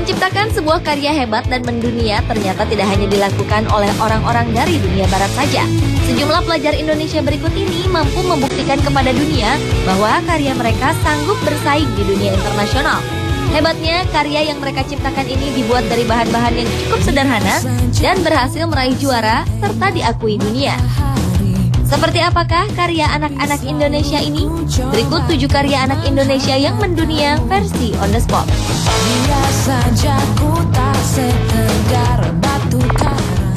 Menciptakan sebuah karya hebat dan mendunia ternyata tidak hanya dilakukan oleh orang-orang dari dunia barat saja. Sejumlah pelajar Indonesia berikut ini mampu membuktikan kepada dunia bahwa karya mereka sanggup bersaing di dunia internasional. Hebatnya, karya yang mereka ciptakan ini dibuat dari bahan-bahan yang cukup sederhana dan berhasil meraih juara serta diakui dunia. Seperti apakah karya anak-anak Indonesia ini? Berikut 7 karya anak Indonesia yang mendunia versi on the spot. Saja ku tak sekedar batu karang.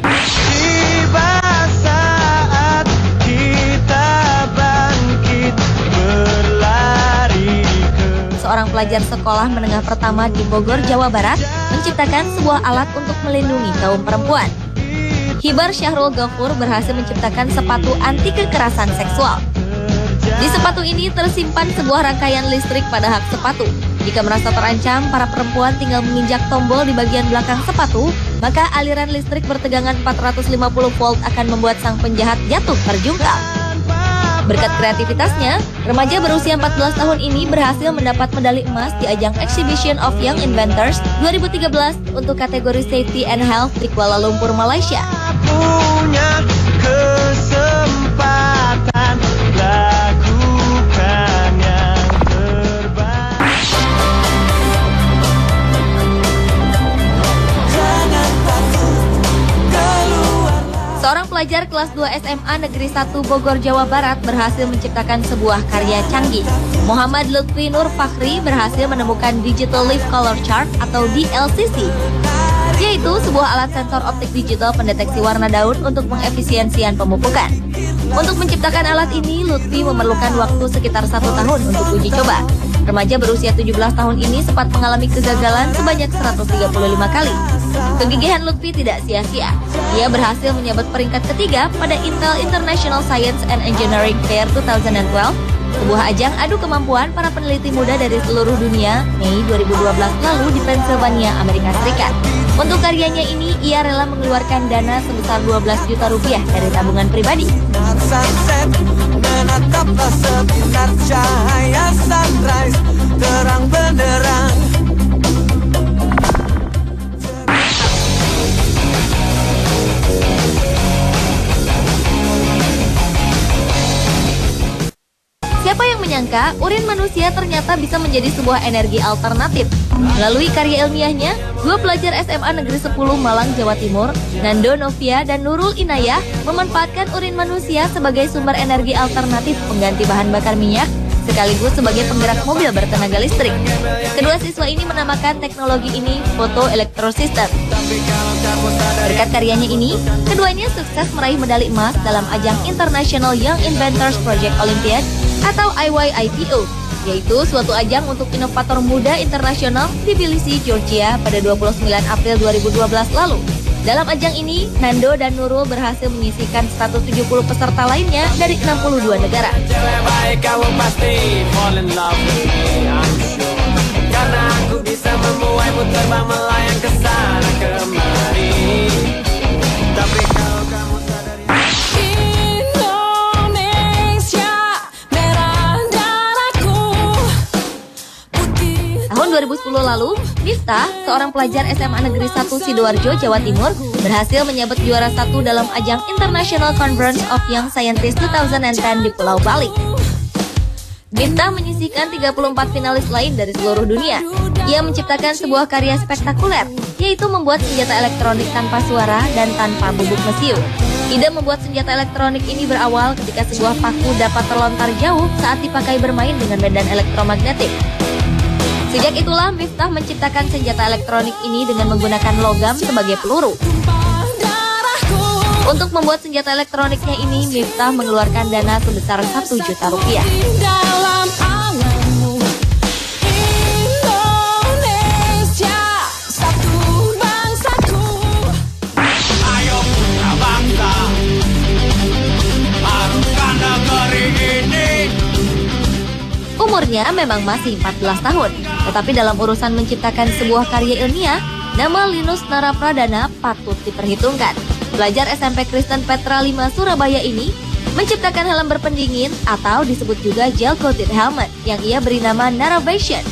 Tiba saat kita bangkit berlari ke... Seorang pelajar sekolah menengah pertama di Bogor, Jawa Barat menciptakan sebuah alat untuk melindungi kaum perempuan. Hibar Syahrul Ghafur berhasil menciptakan sepatu anti kekerasan seksual. Di sepatu ini tersimpan sebuah rangkaian listrik pada hak sepatu. Jika merasa terancam, para perempuan tinggal menginjak tombol di bagian belakang sepatu, maka aliran listrik bertegangan 450 volt akan membuat sang penjahat jatuh terjungkal. Berkat kreativitasnya, remaja berusia 14 tahun ini berhasil mendapat medali emas di ajang Exhibition of Young Inventors 2013 untuk kategori Safety and Health di Kuala Lumpur, Malaysia. Punya kesempatan lakukan yang terbaik. Jangan takut keluar. Seorang pelajar kelas 2 SMA Negeri 1 Bogor, Jawa Barat berhasil menciptakan sebuah karya canggih. Muhammad Lutfi Nur Fakhri berhasil menemukan Digital Live Color Chart atau DLCC, yaitu sebuah alat sensor optik digital pendeteksi warna daun untuk mengefisiensian pemupukan. Untuk menciptakan alat ini, Lutfi memerlukan waktu sekitar 1 tahun untuk uji coba. Remaja berusia 17 tahun ini sempat mengalami kegagalan sebanyak 135 kali. Kegigihan Lutfi tidak sia-sia. Dia berhasil menyabet peringkat ketiga pada Intel International Science and Engineering Fair 2012, sebuah ajang adu kemampuan para peneliti muda dari seluruh dunia, Mei 2012 lalu di Pennsylvania, Amerika Serikat. Untuk karyanya ini, ia rela mengeluarkan dana sebesar 12 juta rupiah dari tabungan pribadi. Sunset, menataplah sebinar cahaya sunrise, terang benderang. Siapa yang menyangka urin manusia ternyata bisa menjadi sebuah energi alternatif? Melalui karya ilmiahnya, 2 pelajar SMA Negeri 10 Malang, Jawa Timur, Nando Novia dan Nurul Inayah, memanfaatkan urin manusia sebagai sumber energi alternatif pengganti bahan bakar minyak, sekaligus sebagai penggerak mobil bertenaga listrik. Kedua siswa ini menamakan teknologi ini Photoelectrosystem. Berkat karyanya ini, keduanya sukses meraih medali emas dalam ajang International Young Inventors Project Olympiad atau IYIPO, yaitu suatu ajang untuk inovator muda internasional di Tbilisi, Georgia pada 29 April 2012 lalu. Dalam ajang ini, Nando dan Nurul berhasil menyisihkan 170 peserta lainnya dari 62 negara. Baik kamu pasti fall in love with me, I'm sure. Karena aku bisa membuatmu terbang melayang ke sana kemari. Tapi kalau kamu sadari Indonesia, merah darahku, putih. Tahun 2010 lalu, Miftah, seorang pelajar SMA Negeri 1 Sidoarjo, Jawa Timur, berhasil menyabet juara 1 dalam ajang International Conference of Young Scientists 2010 di Pulau Bali. Miftah menyisihkan 34 finalis lain dari seluruh dunia. Ia menciptakan sebuah karya spektakuler, yaitu membuat senjata elektronik tanpa suara dan tanpa bubuk mesiu. Ide membuat senjata elektronik ini berawal ketika sebuah paku dapat terlontar jauh saat dipakai bermain dengan medan elektromagnetik. Sejak itulah Miftah menciptakan senjata elektronik ini dengan menggunakan logam sebagai peluru. Untuk membuat senjata elektroniknya ini, Miftah mengeluarkan dana sebesar 1 juta rupiah. Dalam alammu, Indonesia, satu bangsaku. ayo putra bangsa, harumkan negeri ini. Umurnya memang masih 14 tahun, tetapi dalam urusan menciptakan sebuah karya ilmiah, nama Linus Narapradana patut diperhitungkan. Pelajar SMP Kristen Petra 5 Surabaya ini menciptakan helm berpendingin atau disebut juga gel coated helmet yang ia beri nama Naravation.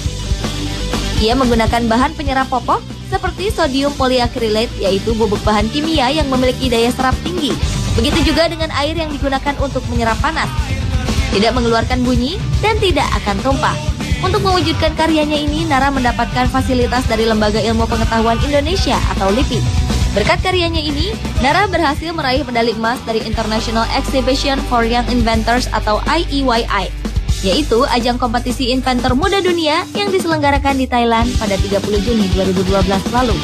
Ia menggunakan bahan penyerap popok seperti sodium polyacrylate, yaitu bubuk bahan kimia yang memiliki daya serap tinggi. Begitu juga dengan air yang digunakan untuk menyerap panas. Tidak mengeluarkan bunyi dan tidak akan tumpah. Untuk mewujudkan karyanya ini, Nara mendapatkan fasilitas dari Lembaga Ilmu Pengetahuan Indonesia atau LIPI. Berkat karyanya ini, Nara berhasil meraih medali emas dari International Exhibition for Young Inventors atau IEYI, yaitu ajang kompetisi inventor muda dunia yang diselenggarakan di Thailand pada 30 Juni 2012 lalu.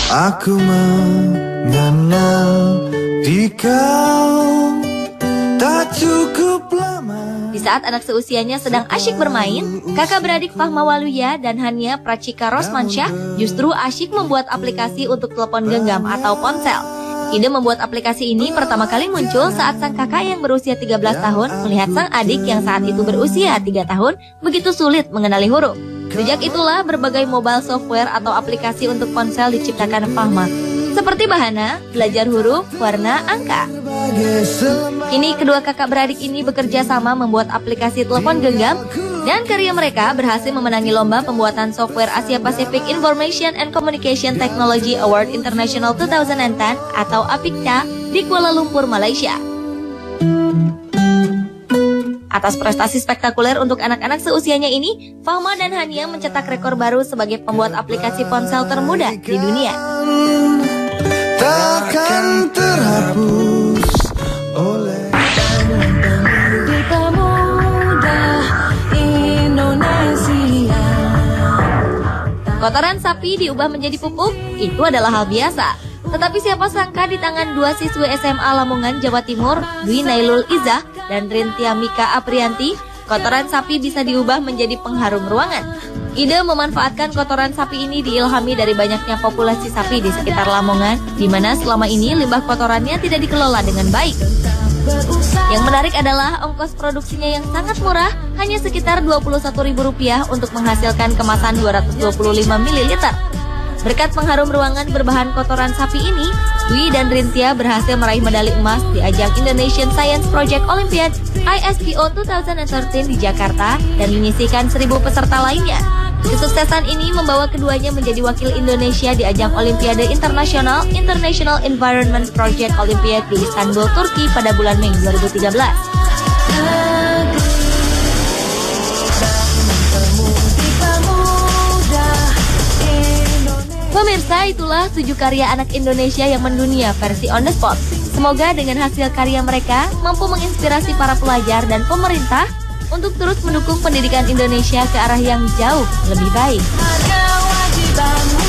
Aku mengenal di kau tak cukup lama. Di saat anak seusianya sedang asyik bermain, kakak beradik Fahma Waluya dan Hania Prachika Rosmansyah justru asyik membuat aplikasi untuk telepon genggam atau ponsel. Ide membuat aplikasi ini pertama kali muncul saat sang kakak yang berusia 13 tahun melihat sang adik yang saat itu berusia 3 tahun begitu sulit mengenali huruf. Sejak itulah berbagai mobile software atau aplikasi untuk ponsel diciptakan Fahma. Seperti Bahana, belajar huruf, warna, angka. Kini kedua kakak beradik ini bekerja sama membuat aplikasi telepon genggam dan karya mereka berhasil memenangi lomba pembuatan software Asia Pacific Information and Communication Technology Award International 2010 atau APICTA di Kuala Lumpur, Malaysia. Atas prestasi spektakuler untuk anak-anak seusianya ini, Fahma dan Hania mencetak rekor baru sebagai pembuat aplikasi ponsel termuda di dunia. Takkan terhapus oleh Di pemuda Indonesia. Kotoran sapi diubah menjadi pupuk, itu adalah hal biasa. Tetapi siapa sangka di tangan dua siswi SMA Lamongan, Jawa Timur, Dwi Nailul Izzah dan Rintia Mika Aprianti, kotoran sapi bisa diubah menjadi pengharum ruangan. Ide memanfaatkan kotoran sapi ini diilhami dari banyaknya populasi sapi di sekitar Lamongan, di mana selama ini limbah kotorannya tidak dikelola dengan baik. Yang menarik adalah ongkos produksinya yang sangat murah, hanya sekitar Rp21.000 untuk menghasilkan kemasan 225 ml. Berkat pengharum ruangan berbahan kotoran sapi ini, Dwi dan Rintia berhasil meraih medali emas di ajang Indonesian Science Project Olympiad ISPO 2013 di Jakarta dan menyisihkan 1.000 peserta lainnya. Kesuksesan ini membawa keduanya menjadi wakil Indonesia di ajang Olimpiade Internasional International Environment Project Olympiad di Istanbul, Turki pada bulan Mei 2013. Pemirsa, itulah 7 karya anak Indonesia yang mendunia versi On The Spot. Semoga dengan hasil karya mereka mampu menginspirasi para pelajar dan pemerintah untuk terus mendukung pendidikan Indonesia ke arah yang jauh lebih baik. Kewajibanmu